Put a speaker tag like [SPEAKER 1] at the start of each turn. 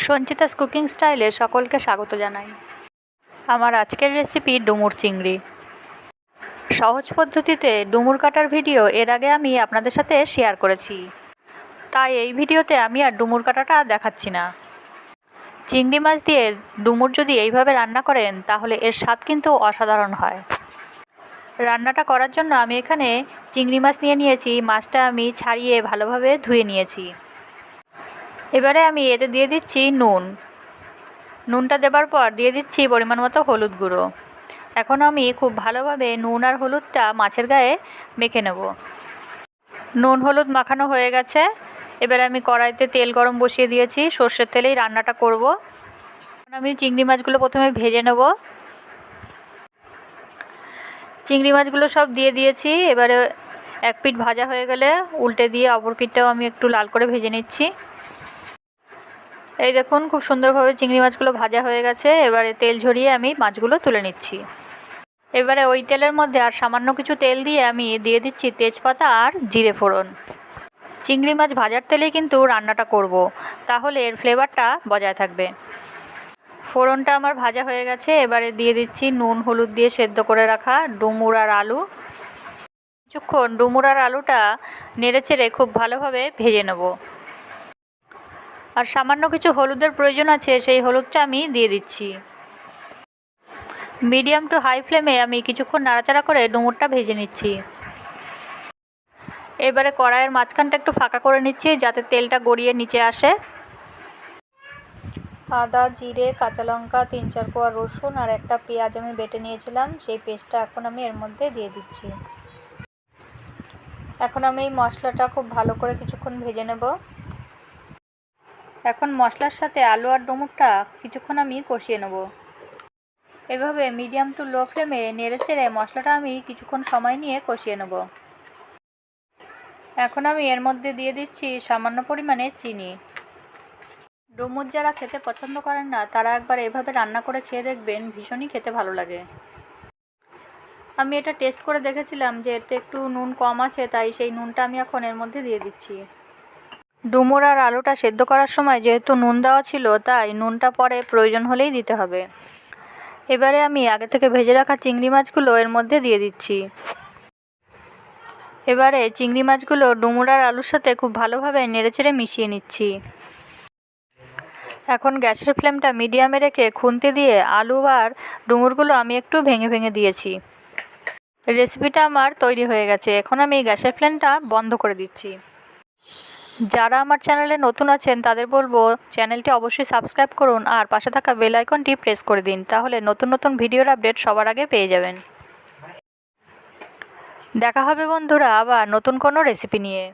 [SPEAKER 1] Sanchita's cooking স্টাইলে সকলকে স্বাগত জানাই। আমার আজকের রেসিপি ডুমুর চিংড়ি। সহজ পদ্ধতিতে ডুমুর কাটার ভিডিও এর আগে আমি আপনাদের সাথে শেয়ার করেছি, তাই এই ভিডিওতে আমি আর ডুমুর কাটাটা দেখাচ্ছি না। চিংড়ি মাছ দিয়ে ডুমুর যদি এইভাবে রান্না করেন তাহলে এর স্বাদ কিন্তু অসাধারণ হয়। রান্নাটা করার জন্য আমি এখানে চিংড়ি মাছ নিয়েছি। মাছটা আমি ছাড়িয়ে ভালোভাবে ধুয়ে নিয়েছি। এবারে আমি এতে দিয়ে দিচ্ছি নুনটা দেবার পর দিয়ে দিচ্ছি পরিমাণ মতো হলুদ গুঁড়ো। এখন আমি খুব ভালোভাবে নুন আর হলুদটা মাছের গায়ে মেখে নেব। নুন হলুদ মাখানো হয়ে গেছে। এবারে আমি কড়াইতে তেল গরম বসিয়ে দিয়েছি। সর্ষের তেলেই রান্নাটা করব। আমি চিংড়ি মাছগুলো প্রথমে ভেজে নেব। চিংড়ি মাছগুলো সব দিয়ে দিয়েছি। এবারে এক পিঠ ভাজা হয়ে গেলে উল্টে দিয়ে অপর পিঠটাও আমি একটু লাল করে ভেজে নিচ্ছি। এই দেখুন, খুব সুন্দরভাবে চিংড়ি মাছগুলো ভাজা হয়ে গেছে। এবারে তেল ঝরিয়ে আমি মাছগুলো তুলে নিচ্ছি। এবারে ওই তেলের মধ্যে আর সামান্য কিছু তেল দিয়ে আমি দিয়ে দিচ্ছি তেজপাতা আর জিরে ফোড়ন। চিংড়ি মাছ ভাজার তেলেই কিন্তু রান্নাটা করব, তাহলে এর ফ্লেভারটা বজায় থাকবে। ফোড়নটা আমার ভাজা হয়ে গেছে। এবারে দিয়ে দিচ্ছি নুন হলুদ দিয়ে সেদ্ধ করে রাখা ডুমুর আর আলু। কিছুক্ষণ ডুমুর আর আলুটা নেড়েচেড়ে খুব ভালোভাবে ভেজে নেব। আর সামান্য কিছু হলুদের প্রয়োজন আছে, সেই হলুদটা আমি দিয়ে দিচ্ছি। মিডিয়াম টু হাই ফ্লেমে আমি কিছুক্ষণ নাড়াচাড়া করে ডুমুরটা ভেজে নিচ্ছি। এবারে কড়াইয়ের মাঝখানটা একটু ফাঁকা করে নিচ্ছি যাতে তেলটা গড়িয়ে নিচে আসে। আদা, জিরে, কাঁচা লঙ্কা, 3-4 কোয়া রসুন আর একটা পেঁয়াজ আমি বেটে নিয়েছিলাম, সেই পেস্টটা এখন আমি এর মধ্যে দিয়ে দিচ্ছি। এখন আমি এই মশলাটা খুব ভালো করে কিছুক্ষণ ভেজে নেব। এখন মশলার সাথে আলু আর ডুমুরটা কিছুক্ষণ আমি কষিয়ে নেব। এভাবে মিডিয়াম টু লো ফ্লেমে নেড়েচেড়ে মশলাটা আমি কিছুক্ষণ সময় নিয়ে কষিয়ে নেব। এখন আমি এর মধ্যে দিয়ে দিচ্ছি সামান্য পরিমাণে চিনি। ডুমুর যারা খেতে পছন্দ করেন না তারা একবার এভাবে রান্না করে খেয়ে দেখবেন, ভীষণই খেতে ভালো লাগে। আমি এটা টেস্ট করে দেখেছিলাম যে এতে একটু নুন কম আছে, তাই সেই নুনটা আমি এখন এর মধ্যে দিয়ে দিচ্ছি। ডুমুর আর আলুটা সেদ্ধ করার সময় যেহেতু নুন দেওয়া ছিল, তাই নুনটা পরে প্রয়োজন হলেই দিতে হবে। এবারে আমি আগে থেকে ভেজে রাখা চিংড়ি মাছগুলো এর মধ্যে দিয়ে দিচ্ছি। এবারে চিংড়ি মাছগুলো ডুমুর আর আলুর সাথে খুব ভালোভাবে নেড়েচেড়ে মিশিয়ে নিচ্ছি। এখন গ্যাসের ফ্লেমটা মিডিয়ামে রেখে খুন্তি দিয়ে আলু আর ডুমুরগুলো আমি একটু ভেঙে ভেঙে দিয়েছি। রেসিপিটা আমার তৈরি হয়ে গেছে। এখন আমি গ্যাসের ফ্লেমটা বন্ধ করে দিচ্ছি। যারা আমার চ্যানেলে নতুন আছেন তাদের বলবো চ্যানেলটি অবশ্যই সাবস্ক্রাইব করুন আর পাশে থাকা বেল আইকনটি প্রেস করে দিন, তাহলে নতুন নতুন ভিডিওর আপডেট সবার আগে পেয়ে যাবেন। দেখা হবে বন্ধুরা আবার নতুন কোনো রেসিপি নিয়ে।